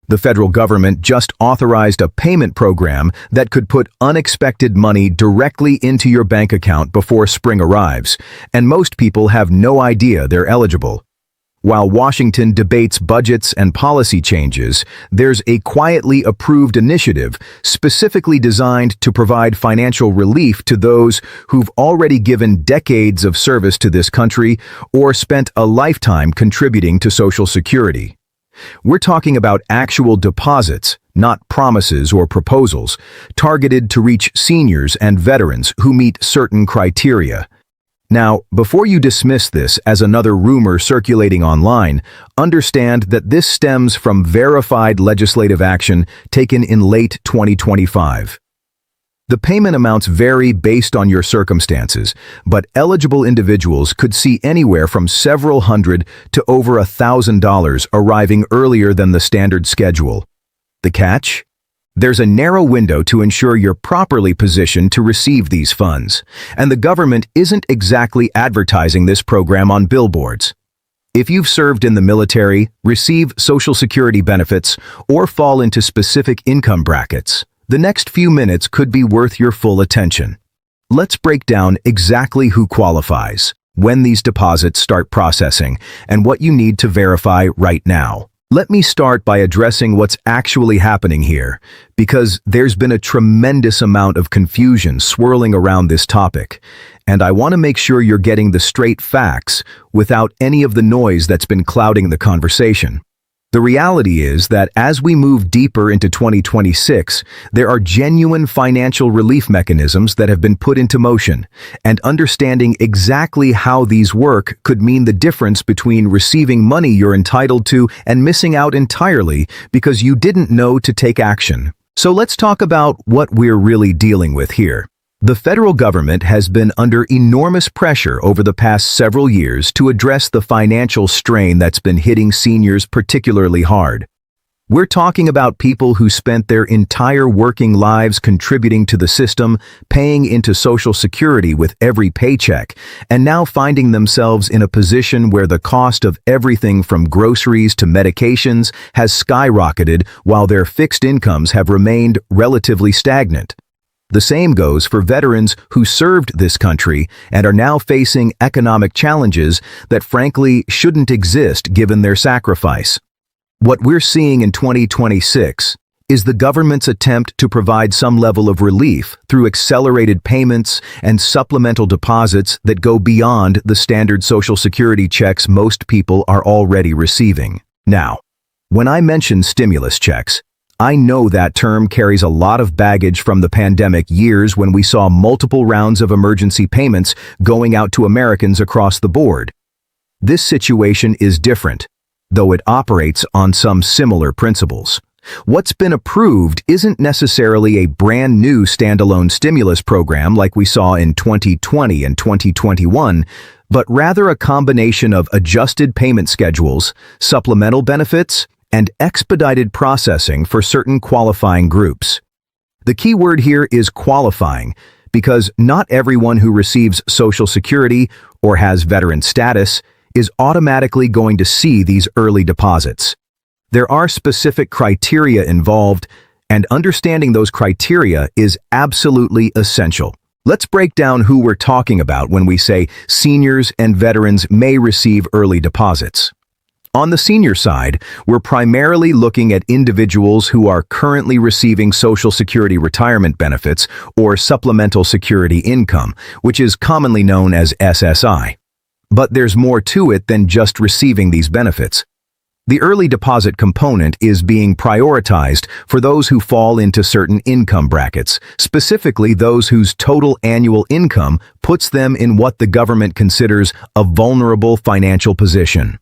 The federal government just authorized a payment program that could put unexpected money directly into your bank account before spring arrives, and most people have no idea they're eligible. While Washington debates budgets and policy changes, there's a quietly approved initiative specifically designed to provide financial relief to those who've already given decades of service to this country or spent a lifetime contributing to Social Security. We're talking about actual deposits, not promises or proposals, targeted to reach seniors and veterans who meet certain criteria. Now, before you dismiss this as another rumor circulating online, understand that this stems from verified legislative action taken in late 2025. The payment amounts vary based on your circumstances, but eligible individuals could see anywhere from several hundred to over $1,000 arriving earlier than the standard schedule. The catch? There's a narrow window to ensure you're properly positioned to receive these funds, and the government isn't exactly advertising this program on billboards. If you've served in the military, receive Social Security benefits, or fall into specific income brackets, the next few minutes could be worth your full attention. Let's break down exactly who qualifies, when these deposits start processing, and what you need to verify right now. Let me start by addressing what's actually happening here, because there's been a tremendous amount of confusion swirling around this topic, and I want to make sure you're getting the straight facts without any of the noise that's been clouding the conversation. The reality is that as we move deeper into 2026, there are genuine financial relief mechanisms that have been put into motion, and understanding exactly how these work could mean the difference between receiving money you're entitled to and missing out entirely because you didn't know to take action. So let's talk about what we're really dealing with here. The federal government has been under enormous pressure over the past several years to address the financial strain that's been hitting seniors particularly hard. We're talking about people who spent their entire working lives contributing to the system, paying into Social Security with every paycheck, and now finding themselves in a position where the cost of everything from groceries to medications has skyrocketed while their fixed incomes have remained relatively stagnant. The same goes for veterans who served this country and are now facing economic challenges that frankly shouldn't exist given their sacrifice. What we're seeing in 2026 is the government's attempt to provide some level of relief through accelerated payments and supplemental deposits that go beyond the standard Social Security checks most people are already receiving. Now, when I mention stimulus checks, I know that term carries a lot of baggage from the pandemic years when we saw multiple rounds of emergency payments going out to Americans across the board. This situation is different, though it operates on some similar principles. What's been approved isn't necessarily a brand new standalone stimulus program like we saw in 2020 and 2021, but rather a combination of adjusted payment schedules, supplemental benefits, and expedited processing for certain qualifying groups. The key word here is qualifying, because not everyone who receives Social Security or has veteran status is automatically going to see these early deposits. There are specific criteria involved, and understanding those criteria is absolutely essential. Let's break down who we're talking about when we say seniors and veterans may receive early deposits. On the senior side, we're primarily looking at individuals who are currently receiving Social Security retirement benefits or supplemental security income, which is commonly known as SSI. But there's more to it than just receiving these benefits. The early deposit component is being prioritized for those who fall into certain income brackets, specifically those whose total annual income puts them in what the government considers a vulnerable financial position.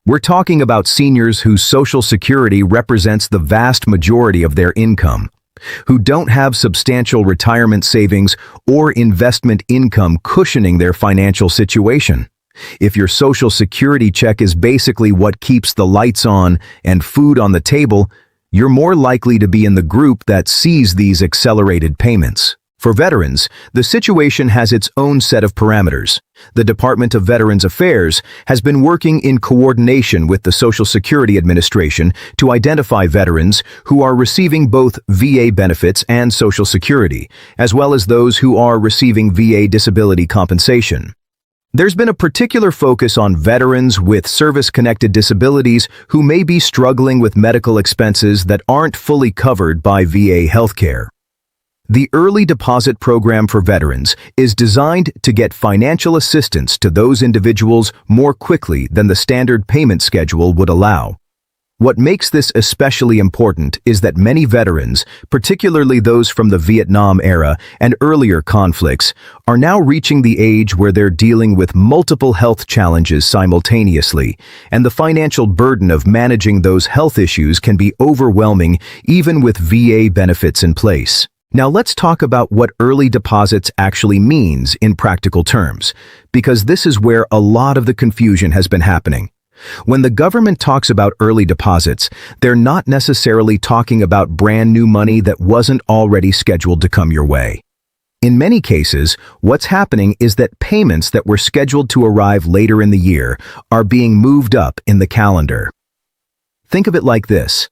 We're talking about seniors whose Social Security represents the vast majority of their income, who don't have substantial retirement savings or investment income cushioning their financial situation. If your Social Security check is basically what keeps the lights on and food on the table, you're more likely to be in the group that sees these accelerated payments. For veterans, the situation has its own set of parameters. The Department of Veterans Affairs has been working in coordination with the Social Security Administration to identify veterans who are receiving both VA benefits and Social Security, as well as those who are receiving VA disability compensation. There's been a particular focus on veterans with service-connected disabilities who may be struggling with medical expenses that aren't fully covered by VA healthcare. The Early Deposit Program for veterans is designed to get financial assistance to those individuals more quickly than the standard payment schedule would allow. What makes this especially important is that many veterans, particularly those from the Vietnam era and earlier conflicts, are now reaching the age where they're dealing with multiple health challenges simultaneously, and the financial burden of managing those health issues can be overwhelming even with VA benefits in place. Now let's talk about what early deposits actually means in practical terms, because this is where a lot of the confusion has been happening. When the government talks about early deposits, they're not necessarily talking about brand new money that wasn't already scheduled to come your way. In many cases, what's happening is that payments that were scheduled to arrive later in the year are being moved up in the calendar. Think of it like this.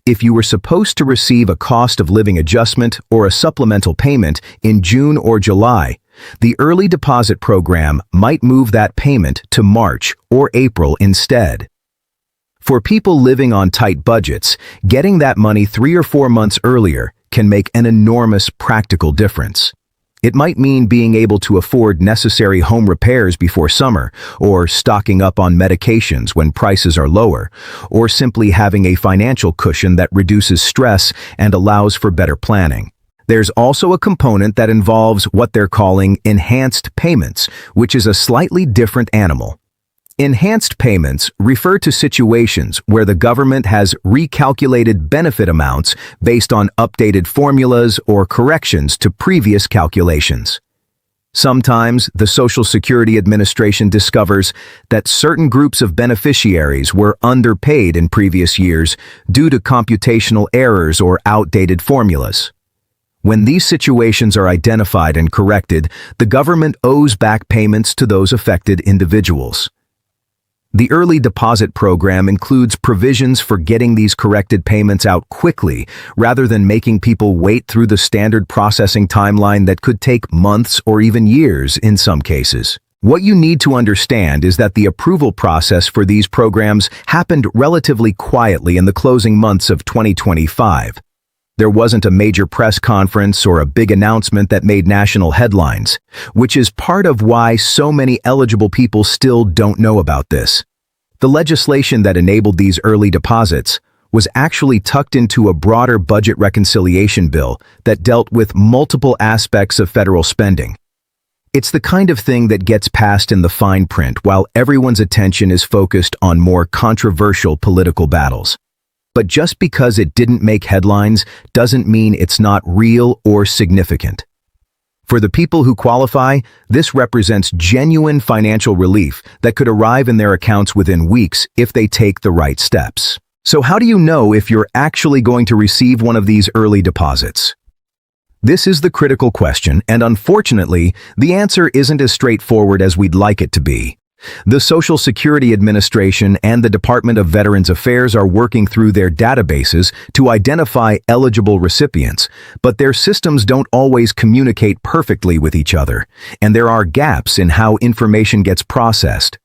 If you were supposed to receive a cost of living adjustment or a supplemental payment in June or July, the early deposit program might move that payment to March or April instead. For people living on tight budgets, getting that money 3 or 4 months earlier can make an enormous practical difference. It might mean being able to afford necessary home repairs before summer, or stocking up on medications when prices are lower, or simply having a financial cushion that reduces stress and allows for better planning. There's also a component that involves what they're calling enhanced payments, which is a slightly different animal. Enhanced payments refer to situations where the government has recalculated benefit amounts based on updated formulas or corrections to previous calculations. Sometimes the Social Security Administration discovers that certain groups of beneficiaries were underpaid in previous years due to computational errors or outdated formulas. When these situations are identified and corrected, the government owes back payments to those affected individuals. The Early Deposit Program includes provisions for getting these corrected payments out quickly, rather than making people wait through the standard processing timeline that could take months or even years in some cases. What you need to understand is that the approval process for these programs happened relatively quietly in the closing months of 2025. There wasn't a major press conference or a big announcement that made national headlines, which is part of why so many eligible people still don't know about this. The legislation that enabled these early deposits was actually tucked into a broader budget reconciliation bill that dealt with multiple aspects of federal spending. It's the kind of thing that gets passed in the fine print while everyone's attention is focused on more controversial political battles. But just because it didn't make headlines doesn't mean it's not real or significant. For the people who qualify, this represents genuine financial relief that could arrive in their accounts within weeks if they take the right steps. So how do you know if you're actually going to receive one of these early deposits? This is the critical question, and unfortunately, the answer isn't as straightforward as we'd like it to be. The Social Security Administration and the Department of Veterans Affairs are working through their databases to identify eligible recipients, but their systems don't always communicate perfectly with each other, and there are gaps in how information gets processed.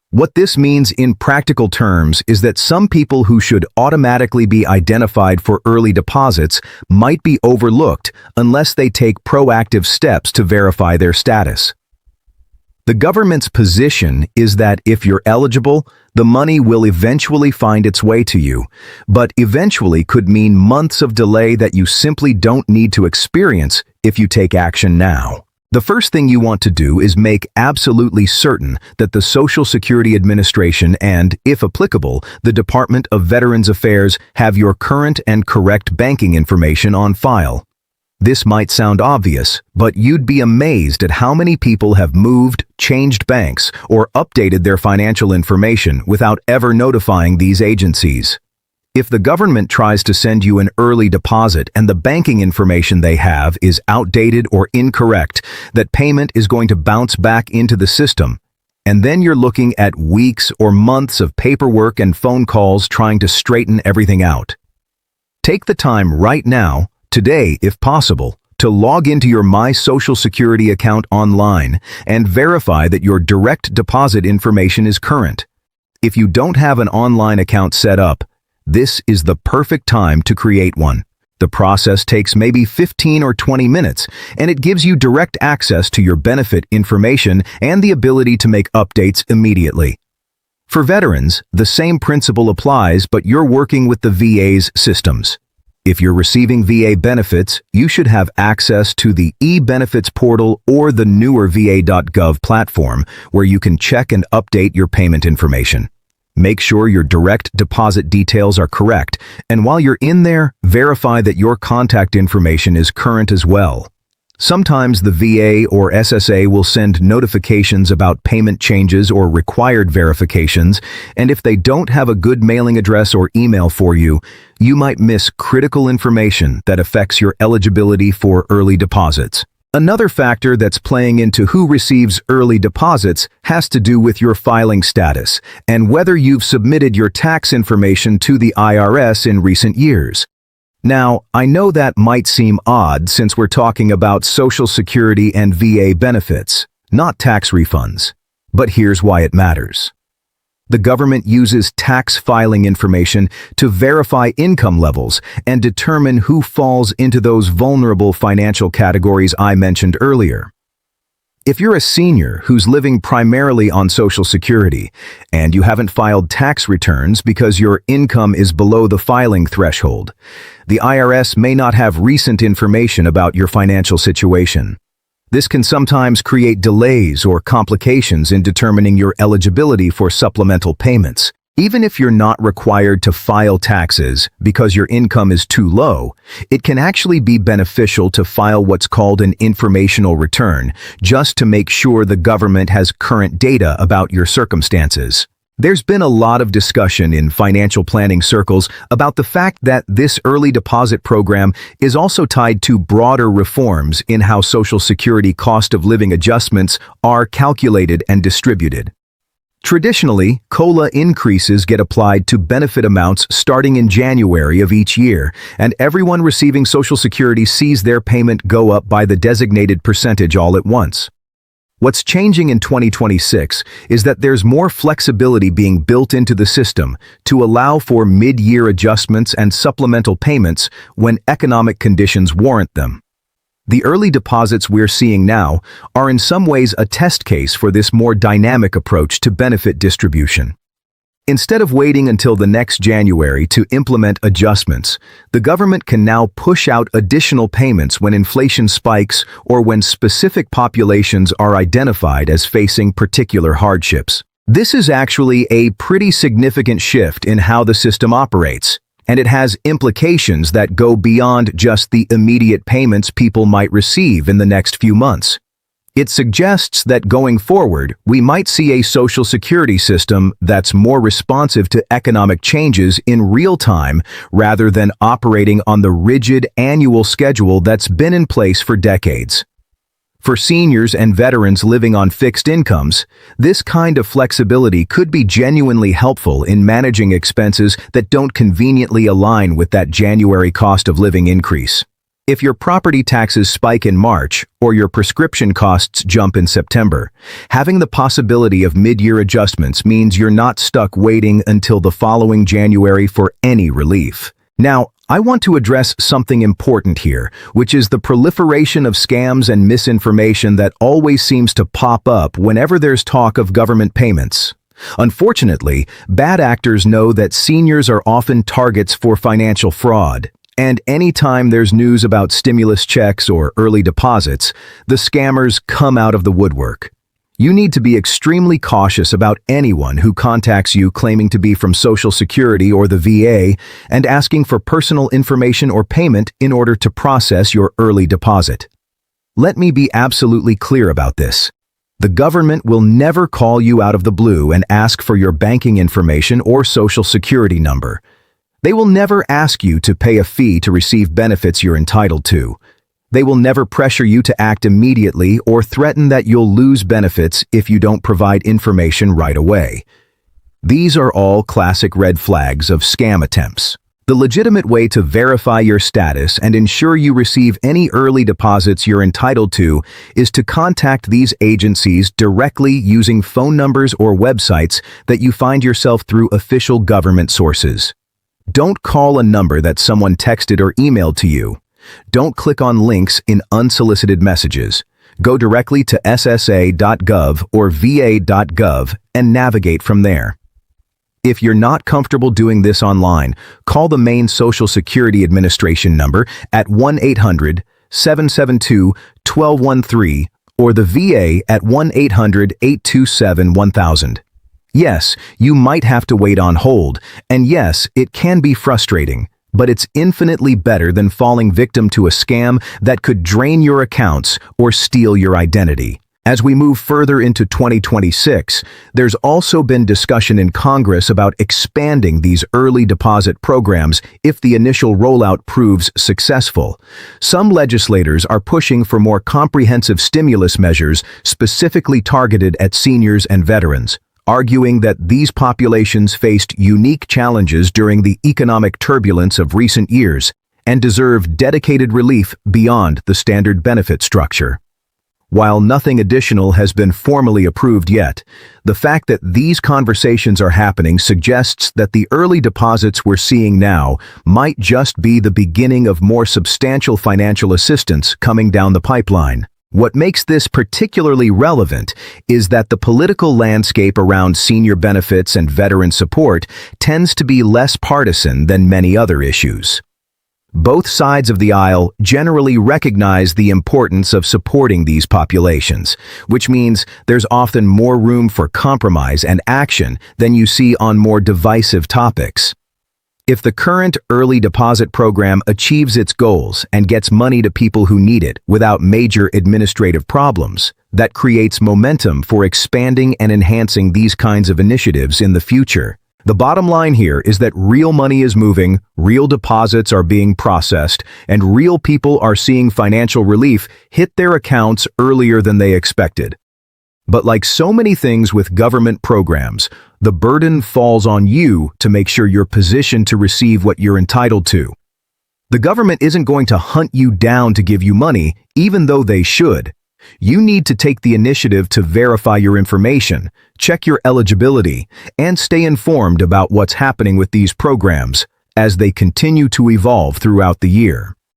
What this means in practical terms is that some people who should automatically be identified for early deposits might be overlooked unless they take proactive steps to verify their status. The government's position is that if you're eligible, the money will eventually find its way to you, but eventually could mean months of delay that you simply don't need to experience if you take action now. The first thing you want to do is make absolutely certain that the Social Security Administration and, if applicable, the Department of Veterans Affairs have your current and correct banking information on file. This might sound obvious, but you'd be amazed at how many people have moved, changed banks, or updated their financial information without ever notifying these agencies. If the government tries to send you an early deposit and the banking information they have is outdated or incorrect, that payment is going to bounce back into the system. And then you're looking at weeks or months of paperwork and phone calls trying to straighten everything out. Take the time right now, today if possible, to log into your My Social Security account online and verify that your direct deposit information is current. If you don't have an online account set up, this is the perfect time to create one. The process takes maybe 15 or 20 minutes, and it gives you direct access to your benefit information and the ability to make updates immediately. For veterans, the same principle applies, but you're working with the VA's systems. If you're receiving VA benefits, you should have access to the e-benefits portal or the newer va.gov platform where you can check and update your payment information. Make sure your direct deposit details are correct, and while you're in there, verify that your contact information is current as well. Sometimes the VA or SSA will send notifications about payment changes or required verifications, and if they don't have a good mailing address or email for you, you might miss critical information that affects your eligibility for early deposits. Another factor that's playing into who receives early deposits has to do with your filing status and whether you've submitted your tax information to the IRS in recent years. Now, I know that might seem odd since we're talking about Social Security and VA benefits, not tax refunds. But here's why it matters. The government uses tax filing information to verify income levels and determine who falls into those vulnerable financial categories I mentioned earlier. If you're a senior who's living primarily on Social Security and you haven't filed tax returns because your income is below the filing threshold, the IRS may not have recent information about your financial situation. This can sometimes create delays or complications in determining your eligibility for supplemental payments. Even if you're not required to file taxes because your income is too low, it can actually be beneficial to file what's called an informational return, just to make sure the government has current data about your circumstances. There's been a lot of discussion in financial planning circles about the fact that this early deposit program is also tied to broader reforms in how Social Security cost of living adjustments are calculated and distributed. Traditionally, COLA increases get applied to benefit amounts starting in January of each year, and everyone receiving Social Security sees their payment go up by the designated percentage all at once. What's changing in 2026 is that there's more flexibility being built into the system to allow for mid-year adjustments and supplemental payments when economic conditions warrant them. The early deposits we're seeing now are in some ways a test case for this more dynamic approach to benefit distribution. Instead of waiting until the next January to implement adjustments, the government can now push out additional payments when inflation spikes or when specific populations are identified as facing particular hardships. This is actually a pretty significant shift in how the system operates, and it has implications that go beyond just the immediate payments people might receive in the next few months. It suggests that going forward, we might see a Social Security system that's more responsive to economic changes in real time rather than operating on the rigid annual schedule that's been in place for decades. For seniors and veterans living on fixed incomes, this kind of flexibility could be genuinely helpful in managing expenses that don't conveniently align with that January cost of living increase. If your property taxes spike in March or your prescription costs jump in September, having the possibility of mid-year adjustments means you're not stuck waiting until the following January for any relief. Now, I want to address something important here, which is the proliferation of scams and misinformation that always seems to pop up whenever there's talk of government payments. Unfortunately, bad actors know that seniors are often targets for financial fraud. And anytime there's news about stimulus checks or early deposits, the scammers come out of the woodwork. You need to be extremely cautious about anyone who contacts you claiming to be from Social Security or the VA and asking for personal information or payment in order to process your early deposit. Let me be absolutely clear about this. The government will never call you out of the blue and ask for your banking information or Social Security number. They will never ask you to pay a fee to receive benefits you're entitled to. They will never pressure you to act immediately or threaten that you'll lose benefits if you don't provide information right away. These are all classic red flags of scam attempts. The legitimate way to verify your status and ensure you receive any early deposits you're entitled to is to contact these agencies directly using phone numbers or websites that you find yourself through official government sources. Don't call a number that someone texted or emailed to you. Don't click on links in unsolicited messages. Go directly to ssa.gov or va.gov and navigate from there. If you're not comfortable doing this online, call the main Social Security Administration number at 1-800-772-1213 or the VA at 1-800-827-1000. Yes, you might have to wait on hold, and yes, it can be frustrating, but it's infinitely better than falling victim to a scam that could drain your accounts or steal your identity. As we move further into 2026, there's also been discussion in Congress about expanding these early deposit programs if the initial rollout proves successful. Some legislators are pushing for more comprehensive stimulus measures specifically targeted at seniors and veterans, arguing that these populations faced unique challenges during the economic turbulence of recent years and deserve dedicated relief beyond the standard benefit structure. While nothing additional has been formally approved yet, the fact that these conversations are happening suggests that the early deposits we're seeing now might just be the beginning of more substantial financial assistance coming down the pipeline. What makes this particularly relevant is that the political landscape around senior benefits and veteran support tends to be less partisan than many other issues. Both sides of the aisle generally recognize the importance of supporting these populations, which means there's often more room for compromise and action than you see on more divisive topics. If the current early deposit program achieves its goals and gets money to people who need it without major administrative problems, that creates momentum for expanding and enhancing these kinds of initiatives in the future. The bottom line here is that real money is moving, real deposits are being processed, and real people are seeing financial relief hit their accounts earlier than they expected. But like so many things with government programs, the burden falls on you to make sure you're positioned to receive what you're entitled to. The government isn't going to hunt you down to give you money, even though they should. You need to take the initiative to verify your information, check your eligibility, and stay informed about what's happening with these programs as they continue to evolve throughout the year.